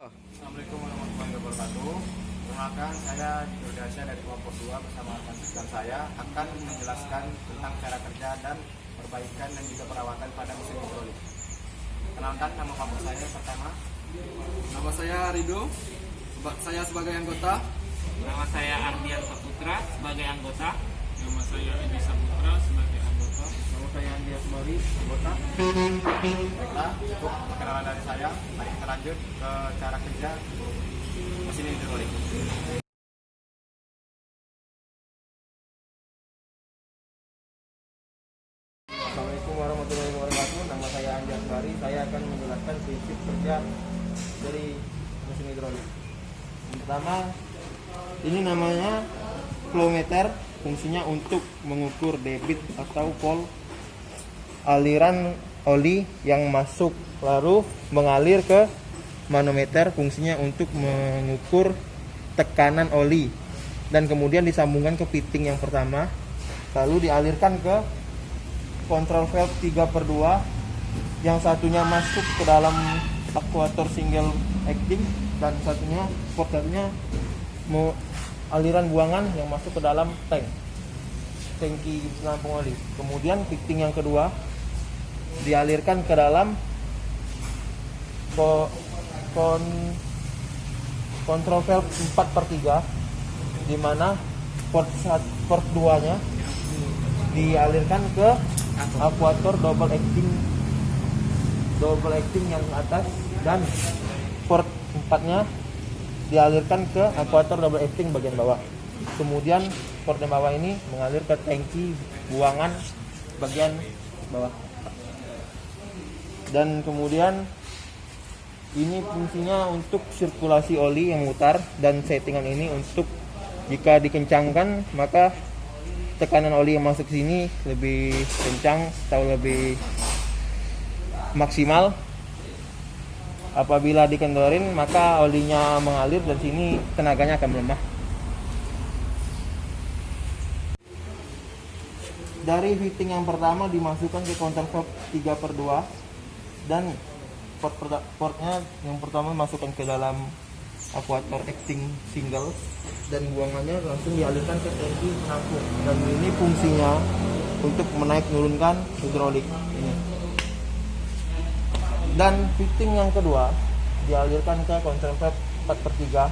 Assalamualaikum warahmatullahi wabarakatuh. Perkenalkan, saya Dino Dasya dari kelompok 2 bersama rekan saya akan menjelaskan tentang cara kerja dan perbaikan dan juga perawatan pada mesin hidrolik. Kenalkan, nama kampus saya pertama. Nama saya Rido, saya sebagai anggota. Nama saya Ardian Saputra sebagai anggota. Nama saya Edi Saputra sebagai anggota. Nama saya Andi Asmari, anggota. Baiklah, cukup perkenalan dari saya. Mari kita lanjut ke cara kerja mesin hidrolik. Assalamualaikum warahmatullahi wabarakatuh. Nama saya Andi Asmari. Saya akan menjelaskan prinsip kerja dari mesin hidrolik. Yang pertama, ini namanya flow meter. Fungsinya untuk mengukur debit atau vol aliran oli yang masuk, lalu mengalir ke manometer. Fungsinya untuk mengukur tekanan oli, dan kemudian disambungkan ke fitting yang pertama, lalu dialirkan ke control valve 3/2, yang satunya masuk ke dalam aktuator single acting, dan satunya aliran buangan yang masuk ke dalam tangki penampung oli. Kemudian fitting yang kedua dialirkan ke dalam control valve 4/3, di mana port 2-nya dialirkan ke akuator double acting yang atas, dan port 4-nya dialirkan ke akuator double acting bagian bawah. Kemudian port yang bawah ini mengalir ke tangki buangan bagian bawah. Dan kemudian ini fungsinya untuk sirkulasi oli yang mutar, dan settingan ini untuk jika dikencangkan maka tekanan oli yang masuk sini lebih kencang atau lebih maksimal. Apabila dikendorin maka olinya mengalir dan sini tenaganya akan melemah. Dari fitting yang pertama dimasukkan ke control valve 3/2, dan portnya yang pertama masukkan ke dalam akuator acting single, dan buangannya langsung dialirkan ke tangki penampung. Dan ini fungsinya untuk menaik menurunkan hidrolik ini. Dan fitting yang kedua dialirkan ke control valve 4/3,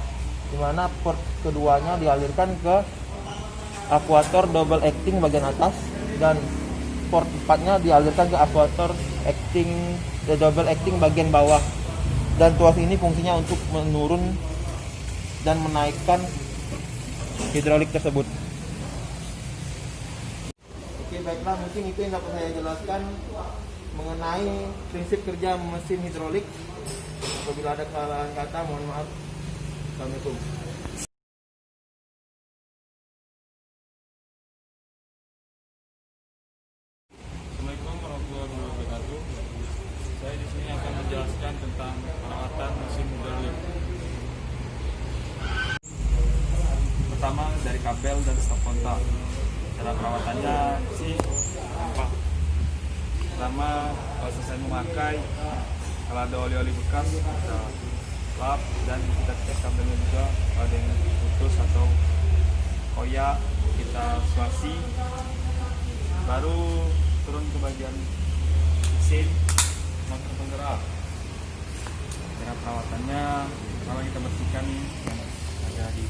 di mana port keduanya dialirkan ke akuator double acting bagian atas, dan port 4-nya dialirkan ke akuator double acting bagian bawah. Dan tuas ini fungsinya untuk menurun dan menaikkan hidrolik tersebut. Oke, baiklah, mungkin itu yang dapat saya jelaskan mengenai prinsip kerja mesin hidrolik. Apabila ada kesalahan kata, mohon maaf. Assalamualaikum. Assalamualaikum warahmatullahi wabarakatuh. Saya di sini akan menjelaskan tentang perawatan mesin hidrolik. Pertama, dari kabel dan stop kontak. Cara perawatannya sih apa? Pertama, kalau selesai memakai, kalau ada oli-oli bekas kita lap, dan kita cek kabelnya juga. Kalau ada yang putus atau koyak kita suasi, baru turun ke bagian mesin motor penggerak. Cara perawatannya, kalau kita bersihkan yang ada di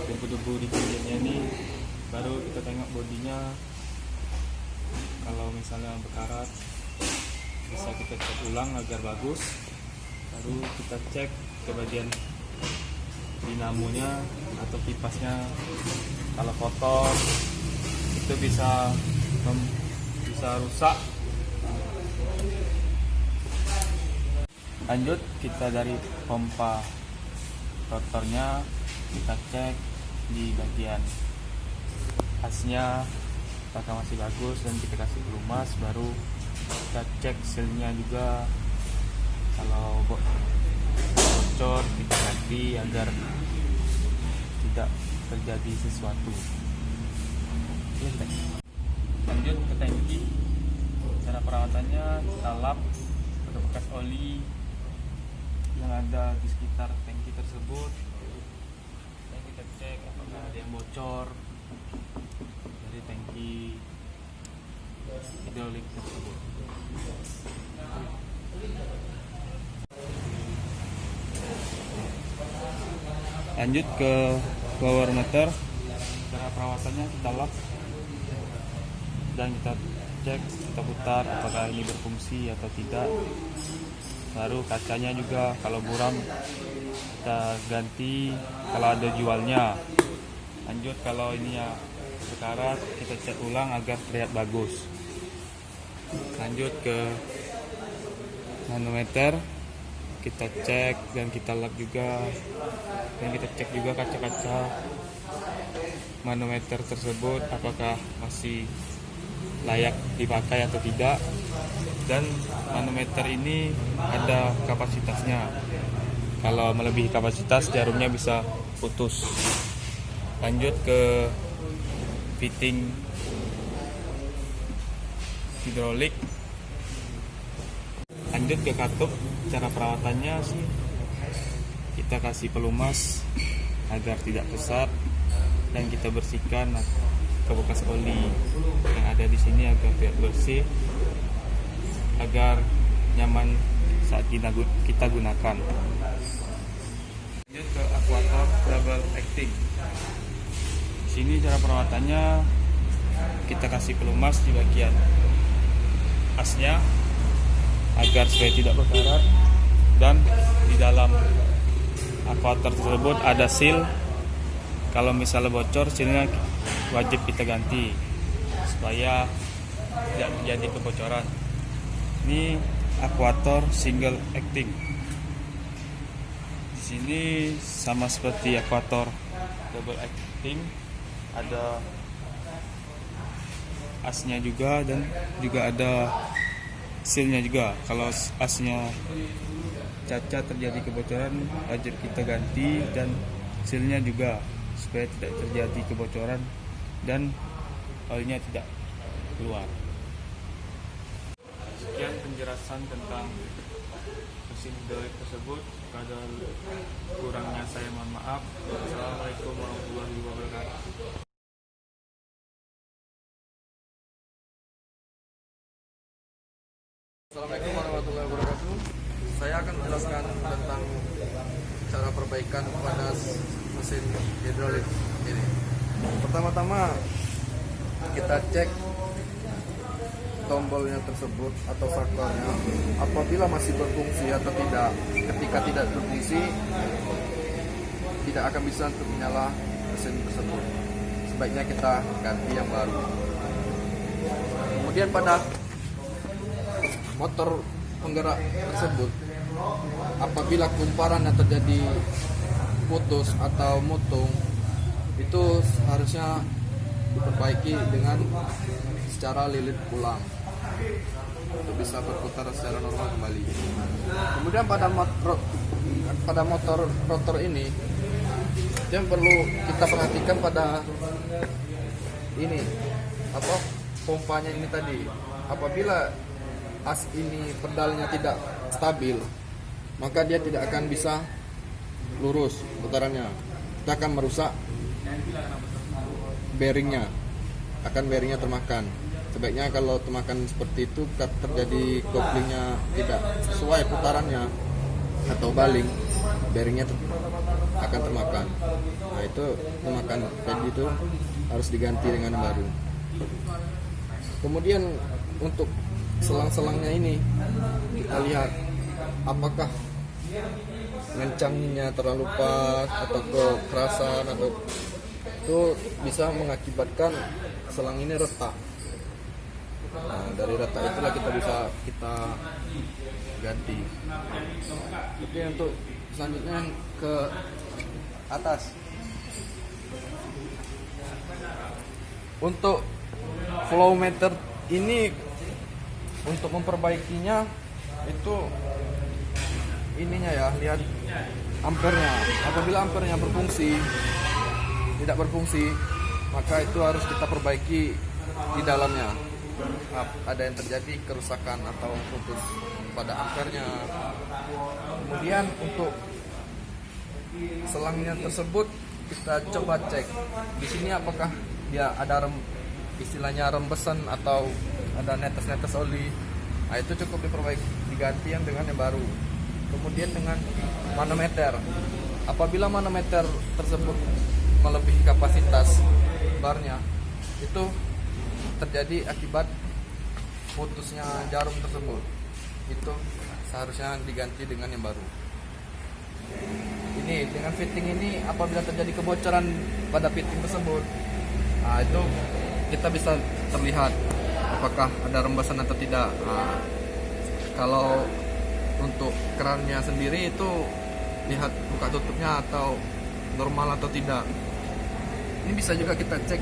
debu-debu di pinggirnya ini, baru kita tengok bodinya. Kalau misalnya berkarat, bisa kita cek ulang agar bagus. Baru kita cek ke bagian dinamonya atau kipasnya. Kalau kotor itu bisa rusak. Lanjut, kita dari pompa rotornya kita cek di bagian asnya apakah masih bagus, dan kita kasih pelumas. Baru kita cek sealnya juga, kalau bocor kita ganti agar tidak terjadi sesuatu. Lanjut ke tangki. Cara perawatannya, kita lap bekas oli yang ada di sekitar tangki tersebut, dan kita cek apakah ada yang bocor dari tangki hidrolik tersebut. Lanjut ke blower meter. Cara perawatannya kita lap dan kita cek, kita putar apakah ini berfungsi atau tidak. Baru kacanya juga kalau buram kita ganti kalau ada jualnya. Lanjut kalau ini ya sekarat, kita cat ulang agar terlihat bagus. Lanjut ke manometer, kita cek dan kita lap juga, dan kita cek juga kaca-kaca manometer tersebut apakah masih layak dipakai atau tidak. Dan manometer ini ada kapasitasnya, kalau melebihi kapasitas jarumnya bisa putus. Lanjut ke fitting hidrolik. Lanjut ke katup. Cara perawatannya sih kita kasih pelumas agar tidak pesat, dan kita bersihkan ke bekas oli yang ada di sini agar terlihat bersih, agar nyaman saat kita gunakan. Lanjut ke aquator double acting. Di sini cara perawatannya kita kasih pelumas di bagian asnya agar supaya tidak berkarat, dan di dalam aquator tersebut ada seal. Kalau misalnya bocor, sealnya wajib kita ganti supaya tidak terjadi kebocoran. Ini aquator single acting. Di sini sama seperti aquator double acting, ada asnya juga dan juga ada sealnya juga. Kalau asnya cacat terjadi kebocoran, wajib kita ganti, dan sealnya juga supaya tidak terjadi kebocoran dan olinya tidak keluar. Sekian penjelasan tentang mesin hidrolik tersebut. Pada kurangnya saya mohon maaf. Wassalamualaikum warahmatullahi wabarakatuh. Assalamualaikum warahmatullahi wabarakatuh. Saya akan menjelaskan tentang cara perbaikan pada mesin hidrolik ini. Pertama-tama kita cek tombolnya tersebut atau sakornya apabila masih berfungsi atau tidak. Ketika tidak berfungsi, tidak akan bisa untuk menyala mesin tersebut. Sebaiknya kita ganti yang baru. Kemudian pada motor penggerak tersebut, apabila kumparannya terjadi putus atau mutung, itu harusnya diperbaiki dengan secara lilit ulang untuk bisa berputar secara normal kembali. Kemudian pada motor rotor ini yang perlu kita perhatikan pada ini pompanya ini tadi. Apabila as ini pedalnya tidak stabil, maka dia tidak akan bisa lurus putarannya. Kita akan merusak bearingnya, bearingnya termakan. Sebaiknya kalau termakan seperti itu, terjadi couplingnya tidak sesuai putarannya atau baling, bearingnya akan termakan. Nah itu termakan, jadi itu harus diganti dengan yang baru. Kemudian untuk selang-selangnya ini kita lihat apakah ngencangnya terlalu pas atau kekerasan, atau itu bisa mengakibatkan selang ini retak. Nah, dari retak itulah kita ganti. Oke, untuk selanjutnya ke atas. Untuk flow meter ini, untuk memperbaikinya itu ininya ya, lihat ampernya. Apabila ampernya tidak berfungsi, maka itu harus kita perbaiki di dalamnya. ada yang terjadi kerusakan atau putus pada ampernya. Kemudian untuk selangnya tersebut kita coba cek di sini apakah dia ada istilahnya rembesan atau ada netes-netes oli. Nah, itu cukup diganti yang dengan yang baru. Kemudian dengan manometer, apabila manometer tersebut melebihi kapasitas barnya, itu terjadi akibat putusnya jarum tersebut, itu seharusnya diganti dengan yang baru. Ini dengan fitting ini apabila terjadi kebocoran pada fitting tersebut, nah itu kita bisa terlihat apakah ada rembesan atau tidak. Nah, kalau untuk kerannya sendiri itu lihat buka tutupnya atau normal atau tidak. Ini bisa juga kita cek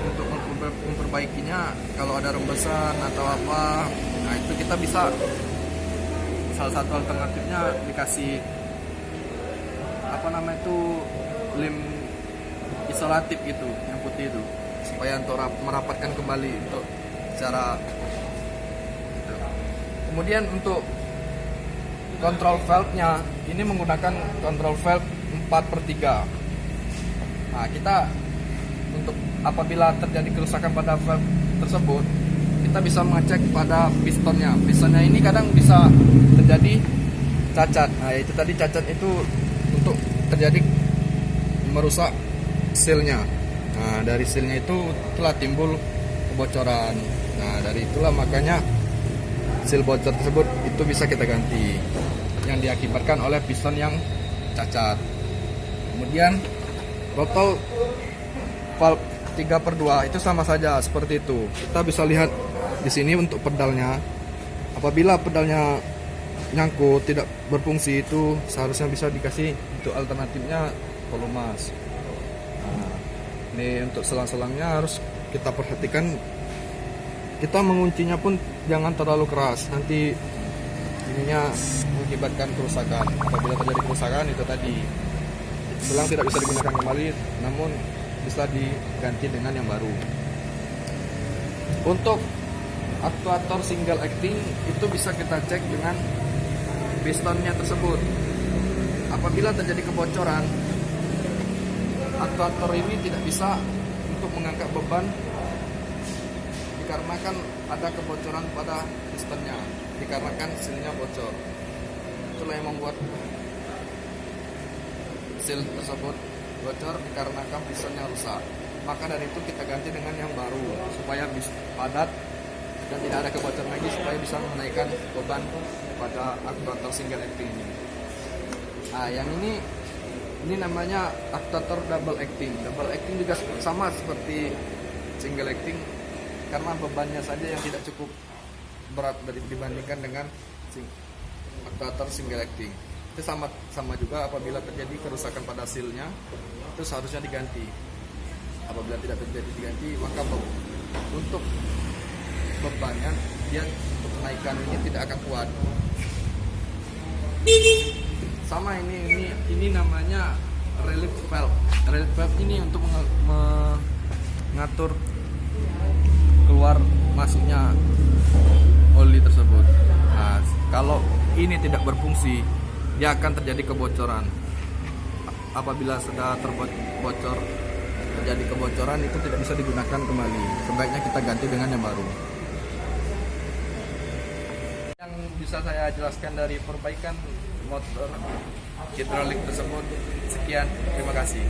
untuk memperbaikinya kalau ada rembesan atau apa. Nah itu kita bisa, salah satu alternatifnya dikasih lem isolatif gitu yang putih itu, supaya untuk merapatkan kembali untuk secara gitu. Kemudian untuk kontrol valve-nya ini menggunakan kontrol valve 4/3. Nah kita untuk apabila terjadi kerusakan pada valve tersebut, kita bisa mengecek pada pistonnya. Pistonnya ini kadang bisa terjadi cacat. Nah itu tadi cacat itu untuk terjadi merusak sealnya. Nah dari sealnya itu telah timbul kebocoran. Nah dari itulah makanya seal bocor tersebut itu bisa kita ganti, yang diakibatkan oleh piston yang cacat. Kemudian throttle valve 3/2 itu sama saja seperti itu. Kita bisa lihat di sini untuk pedalnya. Apabila pedalnya nyangkut tidak berfungsi, itu seharusnya bisa dikasih untuk alternatifnya pelumas. Nah, ini untuk selang-selangnya harus kita perhatikan. Kita menguncinya pun jangan terlalu keras, nanti ininya mengakibatkan kerusakan. Apabila terjadi kerusakan itu tadi, selang tidak bisa digunakan kembali, namun bisa diganti dengan yang baru. Untuk aktuator single acting itu bisa kita cek dengan pistonnya tersebut. Apabila terjadi kebocoran, aktuator ini tidak bisa untuk mengangkat beban dikarenakan ada kebocoran pada pistonnya, dikarenakan sealnya bocor. Itulah yang membuat seal tersebut bocor, dikarenakan pistonnya rusak. Maka dari itu kita ganti dengan yang baru supaya bisa padat dan tidak ada kebocoran lagi, supaya bisa menaikkan beban pada aktuator single acting ini. Nah yang ini namanya aktuator double acting. Double acting juga sama seperti single acting, karena bebannya saja yang tidak cukup berat dibandingkan dengan aktuator single acting. Itu sama juga apabila terjadi kerusakan pada sealnya, itu seharusnya diganti. Apabila tidak terjadi diganti, maka untuk bebannya dia untuk kenaikan ini tidak akan kuat. Sama ini namanya relief valve. Relief valve ini untuk mengatur keluar masuknya oli tersebut. Nah, kalau ini tidak berfungsi, dia akan terjadi kebocoran. Apabila sudah terbocor, terjadi kebocoran, itu tidak bisa digunakan kembali. Sebaiknya kita ganti dengan yang baru. Yang bisa saya jelaskan dari perbaikan motor hidrolik tersebut, sekian, terima kasih.